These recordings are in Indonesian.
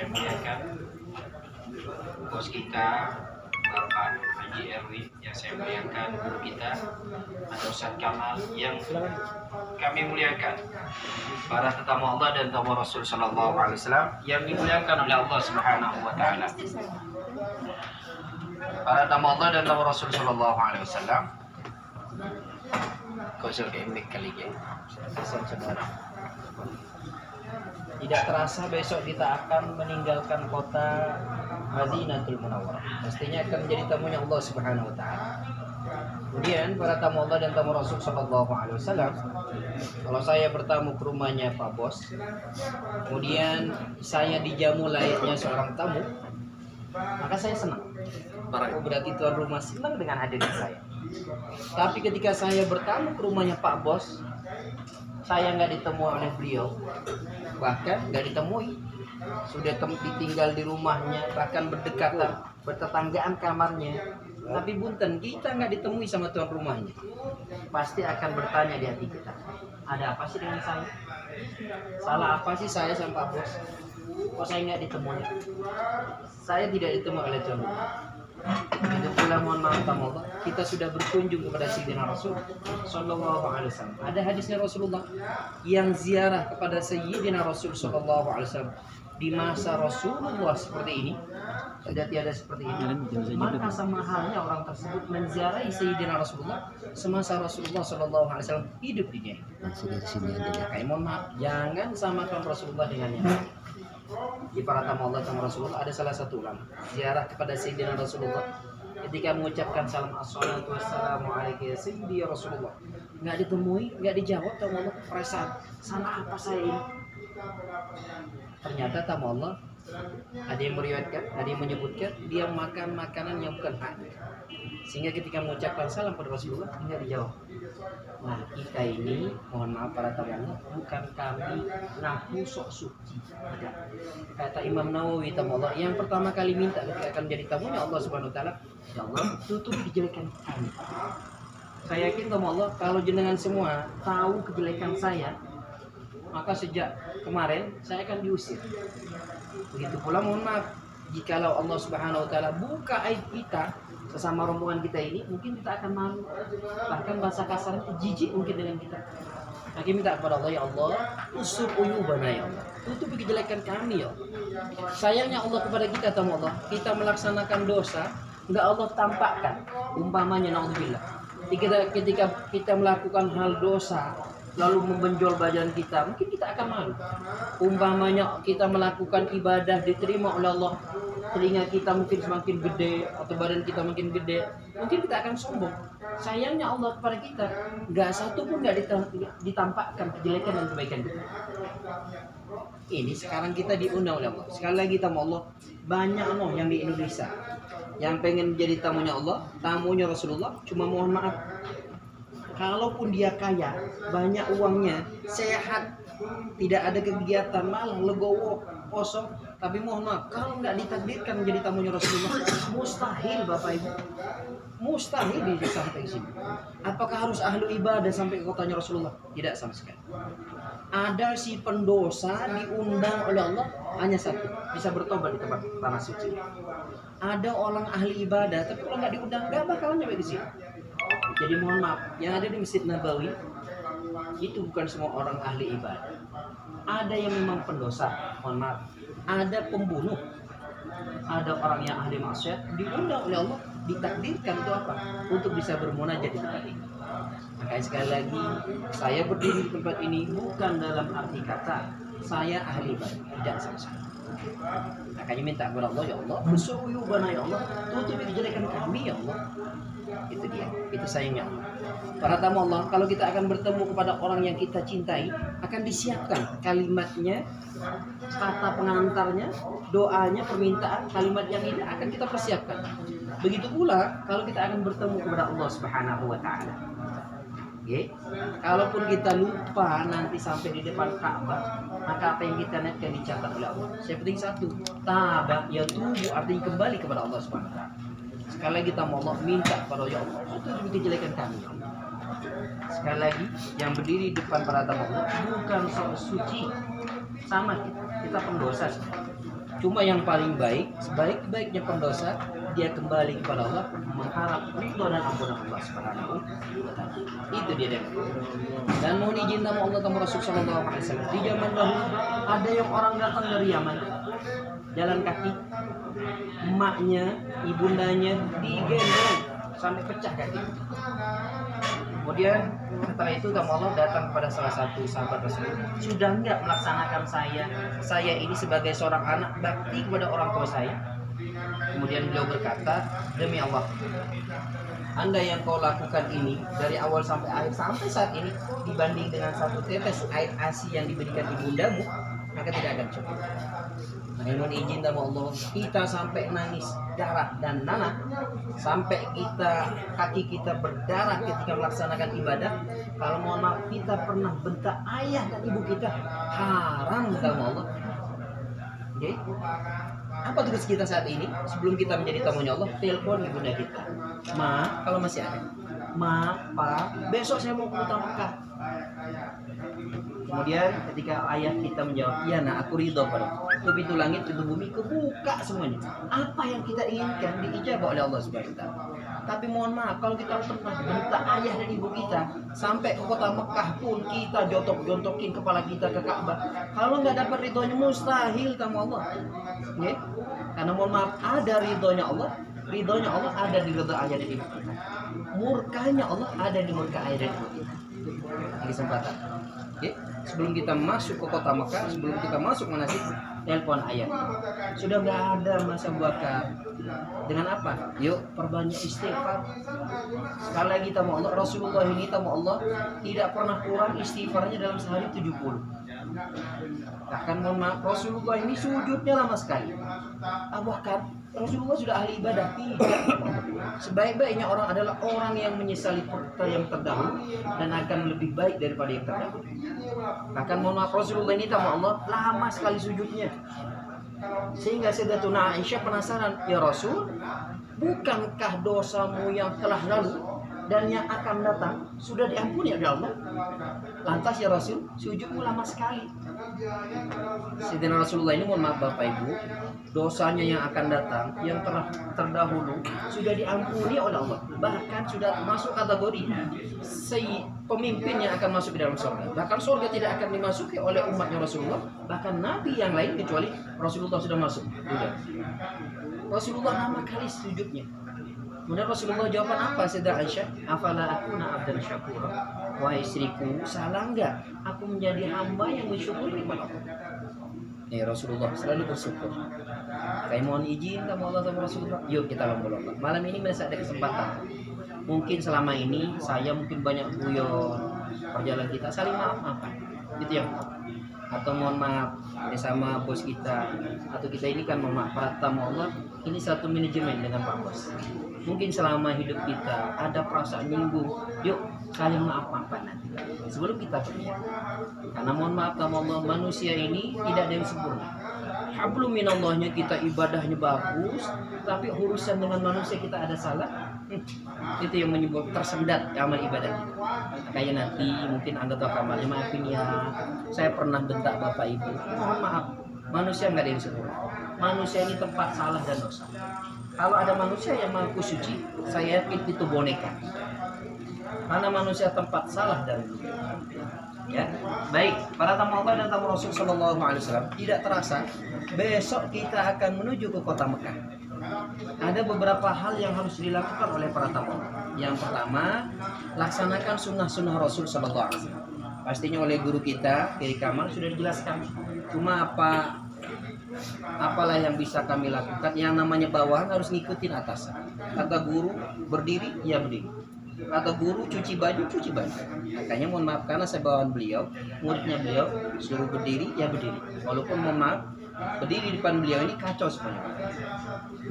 saya muliakan, bos kita Bapak Nur Haji Erwin yang saya muliakan, guru kita atau Ustaz Kamal yang kami muliakan, para tetamu Allah dan tamu Rasul Sallallahu Alaihi Wasallam yang dimuliakan oleh Allah Subhanahu Wa Taala. Para tamu Allah dan tamu Rasul Sallallahu Alaihi Wasallam. Kau suruh keimik kali ya. Tidak terasa besok kita akan meninggalkan kota Madinatul Munawwarah. Pastinya akan menjadi tamunya Allah Subhanahu Wa Taala. Kemudian para tamu Allah dan tamu Rasul Sallallahu Alaihi Wasallam, kalau saya bertamu ke rumahnya Pak Bos, kemudian saya dijamu layaknya seorang tamu, maka saya senang. Oh, berarti tuan rumah senang dengan hadirnya saya. Tapi ketika saya bertamu ke rumahnya Pak Bos, saya nggak ditemui oleh beliau, bahkan nggak ditemui, sudah ditinggal di rumahnya, bahkan berdekatan, bertetanggaan kamarnya. Tapi bunten, kita nggak ditemui sama tuan rumahnya, pasti akan bertanya di hati kita, ada apa sih dengan saya? Salah apa sih saya sama Pak Bos? Kok saya nggak ditemui? Saya tidak ditemui oleh tuan rumah. Itu pula mohon maaf Allah, kita sudah berkunjung kepada Sayyidina Rasul Sallallahu Alaihi Wasallam. Ada hadisnya Rasulullah yang ziarah kepada Sayyidina Rasul Sallallahu Alaihi Wasallam di masa Rasulullah seperti ini, sudah tiada seperti ini. Maka sama halnya orang tersebut menziarahi Sayyidina Rasulullah semasa Rasulullah Sallallahu Alaihi Wasallam hidup di dunia. Langsung dari sini aja ya. Kayak mohon maaf, jangan samakan Rasulullah dengan yang lain. Di para tamu Allah sama Rasulullah ada salah satu ulama ziarah kepada Sayyidina Rasulullah, ketika mengucapkan salam assalatu wassalamu alaikum ya Sayyidi Rasulullah, nggak ditemui, nggak dijawab tamu Allah. Perasaan salah apa saya ini? Ternyata tamu Allah ada yang meriwayatkan, ada yang menyebutkan dia makan makanan yang bukan haknya, sehingga ketika mengucapkan salam pada Rasulullah nggak dijawab. Nah, kita ini mohon maaf para tamu Allah, bukan kami ngaku sok suci. Kata Imam Nawawi tamu Allah, yang pertama kali minta ketika akan menjadi tamunya Allah Subhanahu Wa Taala, ya Allah tutup kejelekan kami. Saya yakin tamu Allah, kalau jenengan semua tahu kejelekan saya, maka sejak kemarin saya akan diusir. Begitu pula mohon maaf, jikalau Allah Subhanahu Wa Taala buka aib kita sesama rombongan kita ini, mungkin kita akan malu, bahkan bahasa kasarnya jijik mungkin dengan kita. Maka minta kepada Allah, ya Allah usur uyubana ya Allah, tutupi kejelekan kami ya Allah. Sayangnya Allah kepada kita tamu Allah, kita melaksanakan dosa enggak Allah tampakkan. Umpamanya naudzubillah, ketika kita melakukan hal dosa lalu membenjol badan kita, mungkin kita akan malu. Umpamanya kita melakukan ibadah diterima oleh Allah, telinga kita mungkin semakin gede atau badan kita makin gede, mungkin kita akan sombong. Sayangnya Allah kepada kita nggak satu pun nggak ditampakkan kejelekan dan kebaikan kita. Ini sekarang kita diundang oleh Allah. Sekali lagi tamu Allah, banyak loh yang di Indonesia yang pengen menjadi tamunya Allah, tamunya Rasulullah. Cuma mohon maaf, kalaupun dia kaya, banyak uangnya, sehat, tidak ada kegiatan, malah legowo, kosong. Tapi mohon maaf, kalau nggak ditakdirkan menjadi tamunya Rasulullah, mustahil Bapak Ibu, mustahil dia sampai ke sini. Apakah harus ahlu ibadah sampai ke kotanya Rasulullah? Tidak sama sekali. Ada si pendosa diundang oleh Allah hanya satu, bisa bertobat di tempat tanah suci. Ada orang ahli ibadah, tapi kalau nggak diundang, nggak bakalan nyampe di sini. Jadi mohon maaf, yang ada di Masjid Nabawi itu bukan semua orang ahli ibadah. Ada yang memang pendosa, mohon maaf. Ada pembunuh, ada orang yang ahli maksiat, diundang oleh Allah, ditakdirkan itu apa? Untuk bisa bermunajat di tempat ini. Makanya sekali lagi, saya berdiri di tempat ini bukan dalam arti kata saya ahli ibadah, tidak sama sekali. Makanya minta kepada Allah, ya Allah, bersu'uyubana ya Allah, tutupi kejelekan kami ya Allah. Itu dia, itu sayangnya Allah. Para tamu Allah, kalau kita akan bertemu kepada orang yang kita cintai, akan disiapkan kalimatnya, kata pengantarnya, doanya, permintaan, kalimat yang ini akan kita persiapkan. Begitu pula kalau kita akan bertemu kepada Allah Subhanahu Wa Taala. Okay. Kalaupun kita lupa nanti sampai di depan Ka'bah, maka apa yang kita niatkan dicatat oleh Allah. Yang penting satu, taba yatubu, artinya kembali kepada Allah Subhanahu Wa Taala. Sekali lagi kita mau Allah minta kepada ya Allah, tutupi kejelekan kami. Sekali lagi, yang berdiri di depan para tamu Allah bukan sok suci, sama kita pendosa. Cuma yang paling baik, sebaik-baiknya pendosa, dia kembali kepada Allah, mengharap ridho dan ampunan Allah Subhanahu wa Ta'ala. Itu dia deh. Dan mohon izin nama Allah dan Rasul sallallahu alaihi wasallam. Di zaman dahulu ada yang orang datang dari Yaman, jalan kaki, emaknya, ibundanya digendong sampai pecah kaki. Kemudian setelah itu Allah datang kepada salah satu sahabat Rasul, sudah enggak melaksanakan saya ini sebagai seorang anak bakti kepada orang tua saya. Kemudian beliau berkata, demi Allah, Anda yang kau lakukan ini dari awal sampai akhir sampai saat ini dibanding dengan satu tetes air ASI yang diberikan ibundamu, maka tidak akan cukup. Mohon izin sama Allah, kita sampai nangis darah dan nanah, sampai kaki kita berdarah ketika melaksanakan ibadah. Kalau mohon maaf kita pernah bentak ayah dan ibu kita, haram sama Allah. Oke? Apa tugas kita saat ini? Sebelum kita menjadi tamunya Allah, telepon ibunda kita. Ma, kalau masih ada. Ma, Pa, besok saya mau ke Kota Mekah. Kemudian ketika ayah kita menjawab, iya nak, aku ridho padamu. Pintu langit, pintu bumi kebuka semuanya. Apa yang kita inginkan diijabah oleh Allah Subhanahu wa Ta'ala. Tapi mohon maaf, kalau kita pernah bentak ayah dan ibu kita, sampai ke Kota Mekah pun kita jontokin kepala kita ke Ka'bah. Kalau nggak dapat ridhonya mustahil tamu Allah. Ya? Karena mohon maaf, ada ridhonya Allah ada di ridho ayah dan ibu kita. Murkanya Allah ada di murka ayah dan ibu kita. Ini kesempatan. Oke, sebelum kita masuk ke Kota Mekah, sebelum kita masuk manasik, telepon ayah. Sudah nggak ada masa bakar. Dengan apa? Yuk perbanyak istighfar. Sekali lagi tamu Allah, Rasulullah ini tamu Allah tidak pernah kurang istighfarnya dalam sehari 70. Bahkan mohon maaf, Rasulullah ini sujudnya lama sekali. Bahkan Rasulullah sudah ahli ibadah. Tidak. Sebaik-baiknya orang adalah orang yang menyesali yang terdahulu dan akan lebih baik daripada yang terdahulu. Bahkan mohon maaf, Rasulullah ini tamu Allah lama sekali sujudnya. Sehingga Sayyidatuna Aisyah penasaran, ya Rasul, bukankah dosamu yang telah lalu dan yang akan datang sudah diampuni oleh Allah? Lantas ya Rasul, sujudmu lama sekali. Sayyidina Rasulullah ini, mohon maaf Bapak Ibu, dosanya yang akan datang, yang telah terdahulu sudah diampuni oleh Allah. Bahkan sudah masuk kategori pemimpin yang akan masuk ke dalam surga. Bahkan surga tidak akan dimasuki oleh umatnya Rasulullah. Bahkan Nabi yang lain kecuali Rasulullah sudah masuk. Sudah. Rasulullah lama kali sujudnya. Kemudian Rasulullah jawaban apa? Sayyidah Aisyah, afala akuna abdan syakura. Wahai istriku, salah enggak aku menjadi hamba yang bersyukur kepada Allah? Rasulullah selalu bersyukur. Saya mohon izin sama Allah sama Rasulullah. Yuk kita lomba-lomba. Malam ini masih ada kesempatan. Mungkin selama ini saya mungkin banyak guyon, perjalanan kita saling maaf-maafan. Itu yang atau mohon maaf sama bos kita, atau kita ini kan mohon maaf para tamu Allah ini satu manajemen dengan Pak Bos. Mungkin selama hidup kita ada perasaan nyinggung, yuk saling maaf-maafan nanti sebelum kita pergi. Karena mohon maaf tamu Allah, manusia ini tidak ada yang sempurna. Hablum minallahnya kita ibadahnya bagus, tapi urusan dengan manusia kita ada salah, itu yang menyebabkan tersendat amal ibadah kita. Kayak nanti mungkin anggota kamarnya, maafin ya, saya pernah bentak bapak ibu. Mohon maaf, manusia nggak ada yang sempurna. Manusia ini tempat salah dan dosa. Kalau ada manusia yang mengaku suci, saya yakin itu boneka. Karena manusia tempat salah dan ya. Baik, para tamu Allah dan tamu Rasul sallallahu alaihi wasallam, tidak terasa besok kita akan menuju ke Kota Mekah. Ada beberapa hal yang harus dilakukan oleh para tamu. Yang pertama, laksanakan sunnah-sunnah Rasul sallallahu alaihi wasallam. Pastinya oleh guru kita Kiai Kamal sudah dijelaskan. Cuma apalah yang bisa kami lakukan? Yang namanya bawahan harus ngikutin atasan. Kata guru berdiri, ya berdiri. Kata guru cuci baju. Makanya mohon maaf karena saya bawahan beliau, muridnya beliau suruh berdiri, ya berdiri. Walaupun mohon maaf berdiri di depan beliau ini kacau semuanya.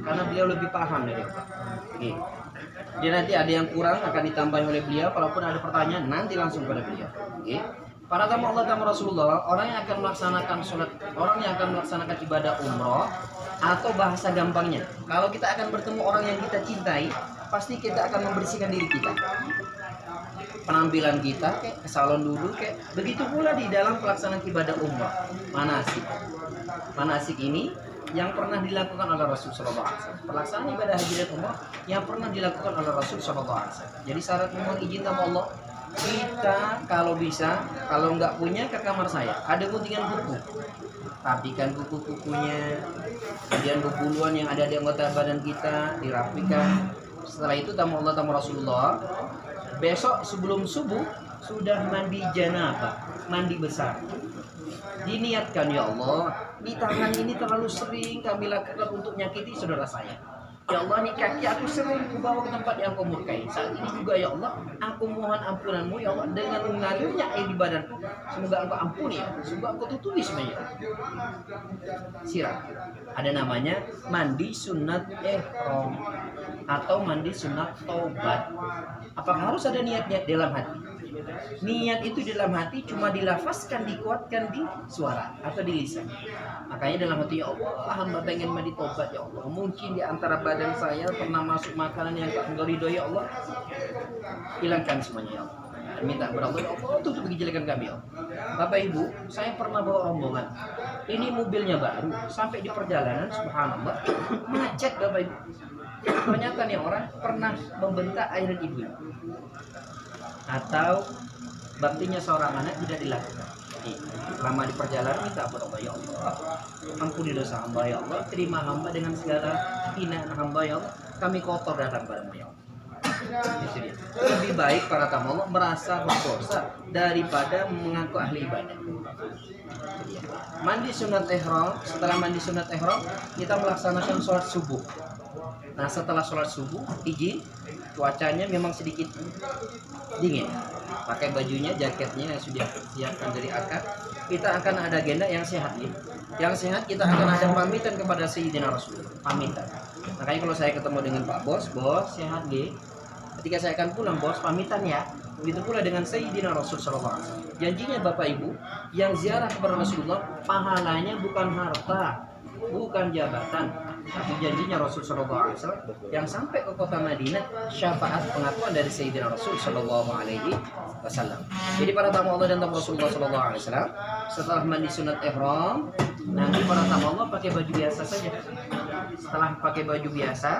Karena beliau lebih paham dari aku. Oke. Jadi nanti ada yang kurang akan ditambah oleh beliau. Kalaupun ada pertanyaan nanti langsung pada beliau. Oke. Para tamu Allah tamu Rasulullah, orang yang akan melaksanakan sholat, orang yang akan melaksanakan ibadah umroh, atau bahasa gampangnya, kalau kita akan bertemu orang yang kita cintai, pasti kita akan membersihkan diri kita. Penampilan kita kayak ke salon dulu kayak. Begitu pula di dalam pelaksanaan ibadah umroh. Manasik ini yang pernah dilakukan oleh Rasul Sallallahu Alaihi Wasallam. Pelaksanaan ibadah haji dan umrah yang pernah dilakukan oleh Rasul Sallallahu Alaihi Wasallam. Jadi syarat memohon izin sama Allah, kita kalau bisa, kalau nggak punya ke kamar saya, ada guntingan buku, rapikan buku-bukunya, kemudian bubuluan yang ada di anggota badan kita dirapikan. Setelah itu tamu Allah tamu Rasulullah, besok sebelum subuh sudah mandi janabah, mandi besar. Diniatkan, ya Allah, di tangan ini terlalu sering kami lakukan untuk nyakiti saudara saya. Ya Allah, nih kaki aku sering kubawa ke tempat yang kau murkai. Saat ini juga ya Allah, aku mohon ampunanmu ya Allah, dengan mengalirnya air di badanku. Semoga engkau ampuni ya, semoga engkau tutupi semuanya. Sirat. Ada namanya mandi sunat ihram atau mandi sunat taubat. Apakah harus ada niat-niat dalam hati? Niat itu dalam hati cuma dilafazkan, dikuatkan di suara atau di lisan. Makanya dalam hati, ya Allah, hamba pengen mandi tobat ya Allah. Mungkin di antara badan saya pernah masuk makanan yang enggak ridho ya Allah. Hilangkan semuanya ya Allah. Dan minta kepada Allah, ya Allah, tutup kejelekan kami ya Allah. Bapak Ibu, saya pernah bawa rombongan. Ini mobilnya baru, sampai di perjalanan subhanallah macet Bapak Ibu. Ternyata nih orang pernah membentak ayah ibunya. Atau baktinya seorang anak tidak dilakukan. Lama di perjalanan minta kepada Allah, ya Allah, ampuni dosa hamba ya Allah, terima hamba dengan segala hinaan hamba ya Allah, kami kotor datang padamu ya Allah. Itu dia. Lebih baik para tamu Allah merasa berdosa daripada mengaku ahli ibadah. Mandi sunat ihram, setelah mandi sunat ihram kita melaksanakan sholat subuh. Nah setelah sholat subuh izin, cuacanya memang sedikit dingin, pakai bajunya, jaketnya yang sudah siapkan dari akad. Kita akan ada agenda yang sehat ya. Yang sehat kita akan ada pamitan kepada Sayyidina Rasul, pamitan. Makanya kalau saya ketemu dengan Pak Bos, Bos sehat G. Ketika saya akan pulang, Bos pamitan ya. Begitu pula dengan Sayyidina Rasul Sallallahu Alaihi Wasallam. Janjinya Bapak Ibu yang ziarah kepada Rasulullah, pahalanya bukan harta, bukan jabatan, tapi janjinya Rasul Sallallahu Alaihi Wasallam yang sampai ke kota Madinah, syafaat pengakuan dari Sayyidina Rasul Sallallahu Alaihi Wasallam. Jadi para tamu Allah dan tamu Rasulullah Sallallahu Alaihi Wasallam setelah mandi sunat ihram, nanti para tamu Allah pakai baju biasa saja. Setelah pakai baju biasa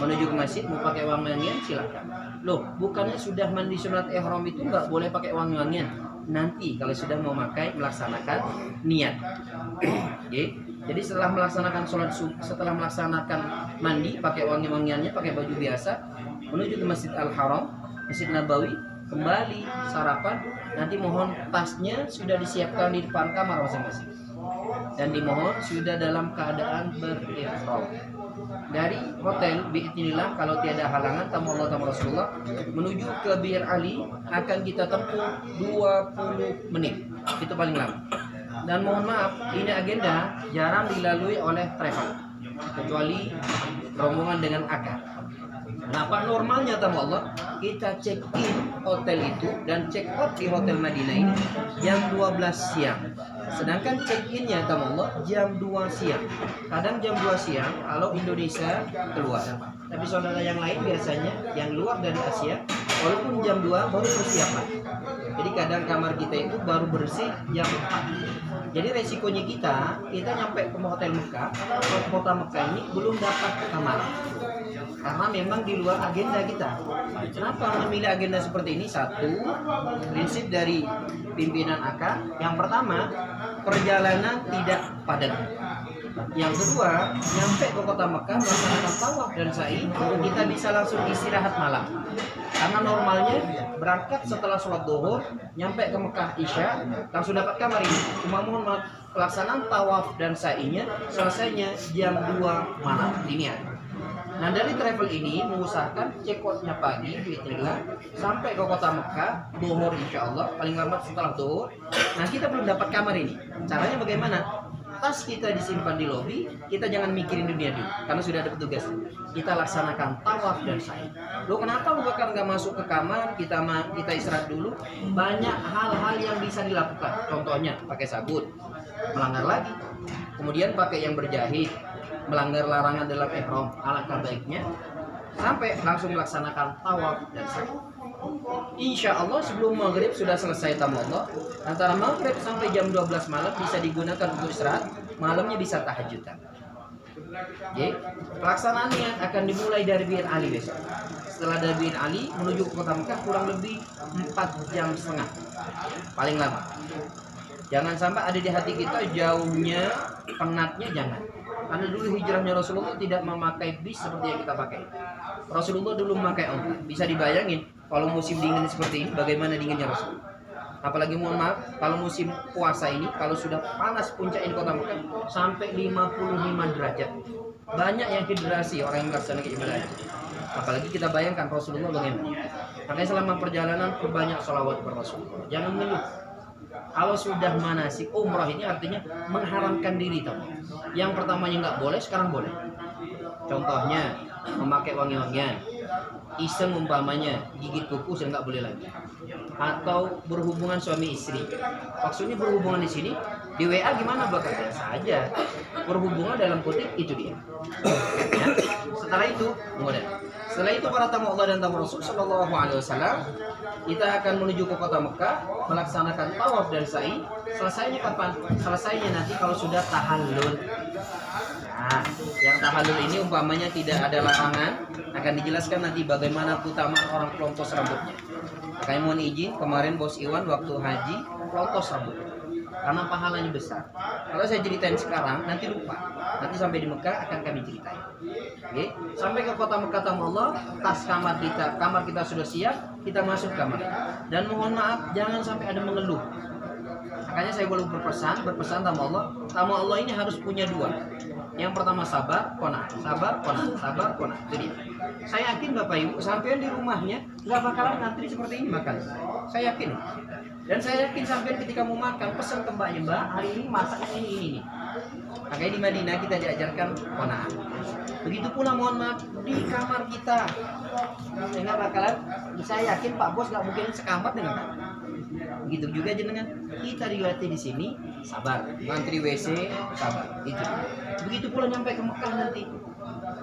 menuju ke masjid, mau pakai wangi-wangian silakan. Loh, bukannya sudah mandi sunat ihram itu nggak boleh pakai wangi-wangian? Nanti kalau sudah mau pakai melaksanakan niat. Okay. Jadi setelah melaksanakan sholat subuh, setelah melaksanakan mandi, pakai wangi-wangiannya, pakai baju biasa, menuju ke Masjid Al-Haram, Masjid Nabawi, kembali sarapan. Nanti mohon tasnya sudah disiapkan di depan kamar masing-masing, dan dimohon sudah dalam keadaan berihram. Dari hotel biidznillah kalau tiada halangan tamu Allah tamu Rasulullah menuju ke Bir Ali akan kita tempuh 20 menit, itu paling lama. Dan mohon maaf, ini agenda jarang dilalui oleh travel, kecuali rombongan dengan akad. Kenapa? Normalnya tamu Allah, kita check in hotel itu dan check out di hotel Madinah ini jam 12 siang. Sedangkan check innya tamu Allah jam 2 siang. Kadang jam 2 siang kalau Indonesia keluar. Tapi saudara yang lain biasanya yang luar dari Asia, walaupun jam 2 baru persiapan. Jadi kadang kamar kita itu baru bersih jam 4. Jadi resikonya kita nyampe ke hotel Mekah, ke kota Mekah ini belum dapat kamar. Karena memang di luar agenda kita. Kenapa memilih agenda seperti ini? Satu, prinsip dari pimpinan AK. Yang pertama, perjalanan tidak padat. Yang kedua, nyampe ke kota Mekah melaksanakan tawaf dan sa'i, kita bisa langsung istirahat malam. Karena normalnya berangkat setelah sholat zuhur, nyampe ke Mekah Isya, langsung dapat kamar ini. Cuma mohon maaf, pelaksanaan tawaf dan sa'inya selesainya jam 2 malam dinian. Nah dari travel ini mengusahakan check out-nya pagi, bismillah, sampai ke kota Mekah, zuhur insya Allah, paling lambat setelah zuhur. Nah kita belum dapat kamar ini. Caranya bagaimana? Tas kita disimpan di lobi, kita jangan mikirin dunia dulu, karena sudah ada petugas. Kita laksanakan tawaf dan sa'i. Loh kenapa bukan nggak masuk ke kamar, kita istirahat dulu? Banyak hal-hal yang bisa dilakukan. Contohnya pakai sabun, melanggar lagi. Kemudian pakai yang berjahit, melanggar larangan dalam ihram. Alangkah baiknya sampai langsung melaksanakan tawaf dan sa'i. Insya Allah sebelum maghrib sudah selesai tamu Allah. Antara maghrib sampai jam 12 malam bisa digunakan untuk istirahat. Malamnya bisa tahajudan. Oke, pelaksanaannya akan dimulai dari Bir Ali besok. Setelah dari Bir Ali menuju ke kota Mekah kurang lebih 4,5 jam paling lama. Jangan sampai ada di hati kita jauhnya, penatnya, jangan. Karena dulu hijrahnya Rasulullah tidak memakai bis seperti yang kita pakai. Rasulullah dulu memakai onta. Bisa dibayangin kalau musim dingin seperti ini, bagaimana dinginnya Rasulullah. Apalagi mohon maaf, kalau musim puasa ini, kalau sudah panas puncak di kota Mekah sampai 55 derajat. Banyak yang hidrasi orang yang melaksanakan ibadah. Apalagi kita bayangkan Rasulullah bagaimana. Makanya selama perjalanan perbanyak sholawat kepada Rasulullah. Jangan mengeluh. Kalau sudah manasik umrah ini artinya mengharamkan diri, tahu. Yang pertamanya nggak boleh, sekarang boleh. Contohnya memakai wangi-wangian, iseng umpamanya gigit kuku sudah nggak boleh lagi. Atau berhubungan suami istri. Maksudnya berhubungan di sini di WA gimana, bakal biasa aja. Berhubungan dalam kutip itu dia. Ya. Setelah itu, setelah itu para tamu Allah dan tamu Rasul Shallallahu Alaihi Wasallam, kita akan menuju ke kota Mekah melaksanakan tawaf dan sa'i. Selesainya kapan? Selesainya nanti kalau sudah tahallul. Nah, yang tahallul ini umpamanya tidak ada larangan, akan dijelaskan nanti bagaimana keutamaan orang pelontos rambutnya. Makanya mohon izin, kemarin Bos Iwan waktu haji pelontos rambut karena pahalanya besar. Kalau saya ceritain sekarang nanti lupa. Nanti sampai di Mekah akan kami ceritain. Oke, sampai ke kota Mekah tamu Allah, tas kamar kita sudah siap, kita masuk kamar. Dan mohon maaf jangan sampai ada mengeluh. Makanya saya boleh berpesan tamu Allah ini harus punya dua. Yang pertama sabar, qanaah. Sabar, qanaah. Jadi saya yakin Bapak Ibu sampean di rumahnya nggak bakalan ngantri seperti ini makan. Saya yakin. Dan saya yakin sampean ketika mau makan pesan ke mbaknya, Mbak hari ini masaknya ini. Makanya di Madinah kita diajarkan qanaah. Begitu pula mohon maaf di kamar kita. Nggak bakalan. Saya yakin Pak Bos nggak mungkin sekamar dengan kami. Begitu juga jenengan kita dilatih di sini sabar, ngantri WC sabar. Itu. Begitu pula nyampe ke Mekah nanti.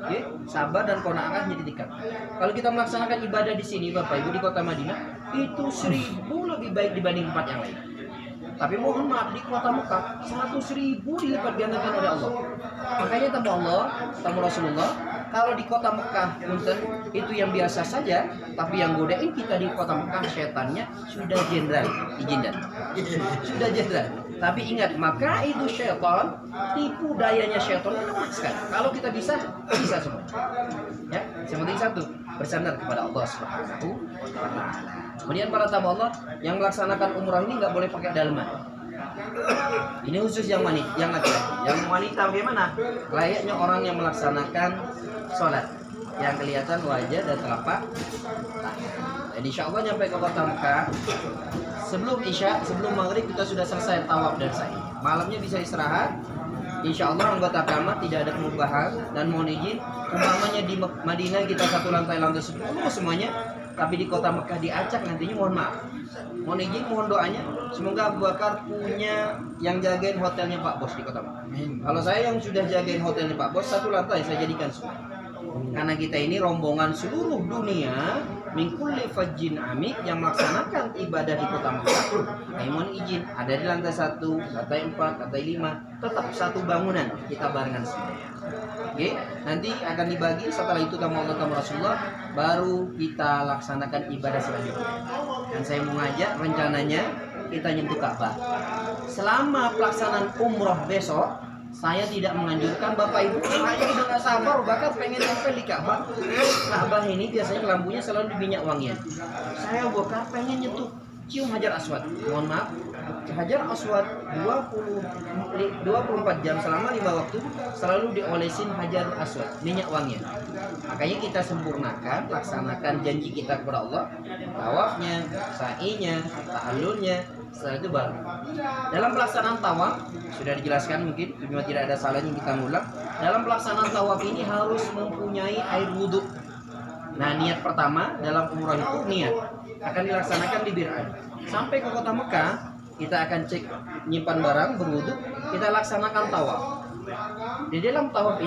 Oke, sabar dan qanaah ditingkat. Kalau kita melaksanakan ibadah di sini Bapak Ibu di kota Madinah itu 1000 lebih baik dibanding tempat yang lain. Tapi mohon maaf di kota Mekah 100.000 dilipat gandakan oleh Allah. Makanya tamu Rasulullah, kalau di kota Mekah punten itu yang biasa saja, tapi yang godain kita di kota Mekah setannya sudah jenderal, sudah jenderal. Tapi ingat, maka itu syaitan, tipu dayanya syaitan lemah sekali. Kalau kita bisa semua. Ya, yang penting satu, bersandar kepada Allah Subhanahu wa Ta'ala. Kemudian para tamu Allah yang melaksanakan umrah ini nggak boleh pakai daleman. Ini khusus yang wanita, yang laki-laki. Yang wanita bagaimana? Layaknya orang yang melaksanakan sholat, yang kelihatan wajah dan telapak tangan. Dan insya Allah nyampe ke kota Mekah sebelum Isya, sebelum Maghrib kita sudah selesai tawaf dan sa'i. Malamnya bisa istirahat. Insya Allah anggota kamar tidak ada perubahan. Dan mohon izin, umpamanya di Madinah kita satu lantai 10 semuanya, tapi di kota Mekah diacak nantinya, mohon maaf. Mohon izin, mohon doanya, semoga Abu Bakar punya yang jagain hotelnya Pak Bos di kota Mekah. Kalau saya yang sudah jagain hotelnya Pak Bos, satu lantai saya jadikan semua. Karena kita ini rombongan seluruh dunia min kulli fajjin amik yang melaksanakan ibadah di kota Mekah. Mohon izin, ada di lantai 1, lantai 4, lantai 5, tetap satu bangunan kita barengan semua. Oke, nanti akan dibagi setelah itu tamu Rasulullah, baru kita laksanakan ibadah selanjutnya. Dan saya mau ngajak rencananya kita nyentuh Ka'bah. Selama pelaksanaan umroh besok, saya tidak menganjurkan Bapak Ibu, saya udah gak sabar, bakal pengen sampai di Ka'bah. Ka'bah ini biasanya lampunya selalu minyak wangian. Saya bakal pengen nyentuh cium Hajar Aswad. Mohon maaf, Hajar Aswad 24 jam selama 5 waktu selalu diolesin Hajar Aswad, minyak wangian. Makanya kita sempurnakan, laksanakan janji kita kepada Allah, tawafnya, sa'inya, tahallulnya, setelah itu baru. Dalam pelaksanaan tawaf sudah dijelaskan, mungkin cuma tidak ada salahnya kita ngulang. Dalam pelaksanaan tawaf ini harus mempunyai air wudhu. Nah, niat pertama dalam umrah itu niat akan dilaksanakan di Bir Ali. Sampai ke kota Mekah, kita akan cek nyimpan barang, berwudhu, kita laksanakan tawaf. Di dalam tawaf ini